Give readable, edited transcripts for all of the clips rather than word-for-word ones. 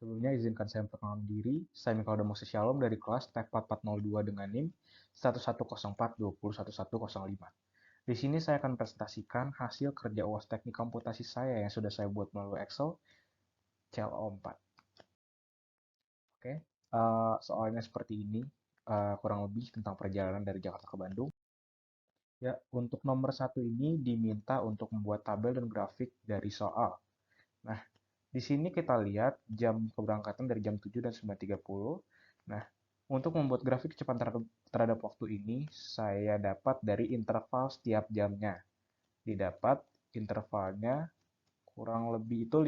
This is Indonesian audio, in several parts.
Sebelumnya izinkan saya memperkenalkan diri. Saya Mikael Moses Shalom dari kelas T4402 dengan NIM 1104201105. Di sini saya akan presentasikan hasil kerja UAS Teknik Komputasi saya yang sudah saya buat melalui Excel CLO4. Oke, soalnya seperti ini, kurang lebih tentang perjalanan dari Jakarta ke Bandung. Ya, untuk nomor 1 ini diminta untuk membuat tabel dan grafik dari soal. Nah, di sini kita lihat jam keberangkatan dari jam 7 dan 9.30. Nah, untuk membuat grafik kecepatan terhadap waktu ini, saya dapat dari interval setiap jamnya. Didapat intervalnya kurang lebih itu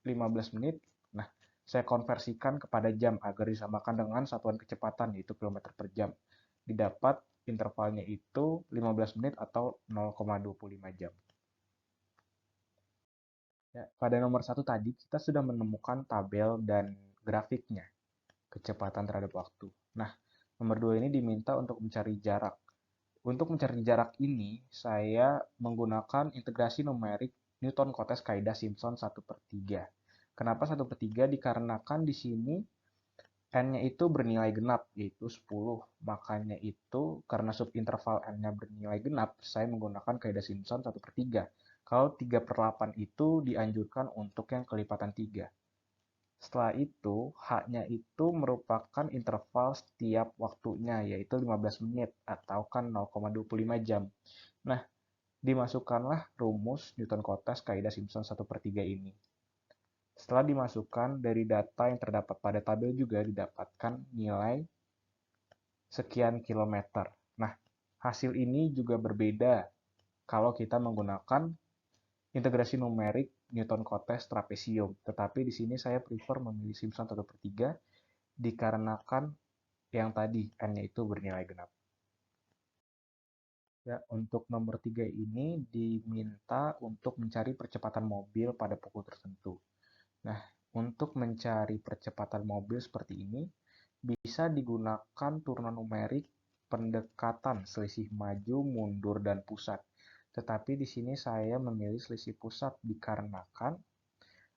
15 menit. Nah, saya konversikan kepada jam agar disamakan dengan satuan kecepatan, yaitu kilometer per jam. Didapat intervalnya itu 15 menit atau 0,25 jam. Ya, pada nomor 1 tadi, kita sudah menemukan tabel dan grafiknya, kecepatan terhadap waktu. Nah, nomor 2 ini diminta untuk mencari jarak. Untuk mencari jarak ini, saya menggunakan integrasi numerik Newton-Cotes kaidah Simpson 1/3. Kenapa 1/3? Dikarenakan di sini N-nya itu bernilai genap, yaitu 10. Makanya itu, karena subinterval N-nya bernilai genap, saya menggunakan kaidah Simpson 1/3. Kalau 3/8 itu dianjurkan untuk yang kelipatan 3. Setelah itu, H-nya itu merupakan interval setiap waktunya, yaitu 15 menit, atau kan 0,25 jam. Nah, dimasukkanlah rumus Newton-Cotes kaidah Simpson 1/3 ini. Setelah dimasukkan, dari data yang terdapat pada tabel juga didapatkan nilai sekian kilometer. Nah, hasil ini juga berbeda kalau kita menggunakan integrasi numerik Newton-Cotes trapesium. Tetapi di sini saya prefer memilih Simpson 1/3 dikarenakan yang tadi N-nya itu bernilai genap. Ya, untuk nomor 3 ini diminta untuk mencari percepatan mobil pada pukul tertentu. Nah, untuk mencari percepatan mobil seperti ini, bisa digunakan turunan numerik pendekatan selisih maju, mundur, dan pusat. Tetapi di sini saya memilih selisih pusat dikarenakan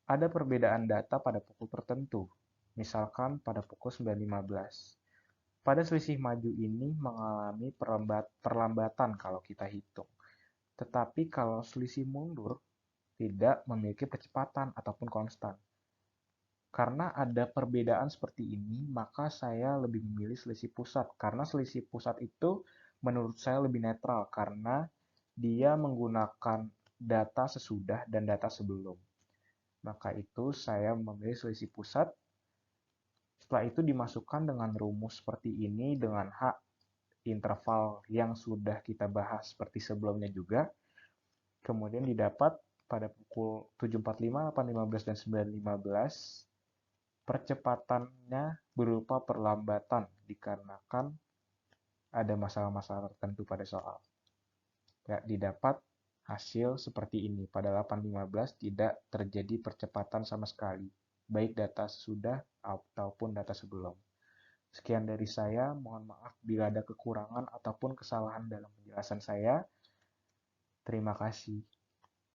ada perbedaan data pada pukul tertentu, misalkan pada pukul 9.15. Pada selisih maju ini mengalami perlambatan kalau kita hitung. Tetapi kalau selisih mundur tidak memiliki kecepatan ataupun konstan. Karena ada perbedaan seperti ini, maka saya lebih memilih selisih pusat. Karena selisih pusat itu menurut saya lebih netral, karena dia menggunakan data sesudah dan data sebelum. Maka itu saya memilih selisih pusat. Setelah itu dimasukkan dengan rumus seperti ini dengan H interval yang sudah kita bahas seperti sebelumnya juga. Kemudian didapat pada pukul 7.45, 8.15, dan 9.15 percepatannya berupa perlambatan dikarenakan ada masalah-masalah tertentu pada soal. Ya, didapat hasil seperti ini. Pada 8.15 tidak terjadi percepatan sama sekali, baik data sesudah ataupun data sebelum. Sekian dari saya, mohon maaf bila ada kekurangan ataupun kesalahan dalam penjelasan saya. Terima kasih.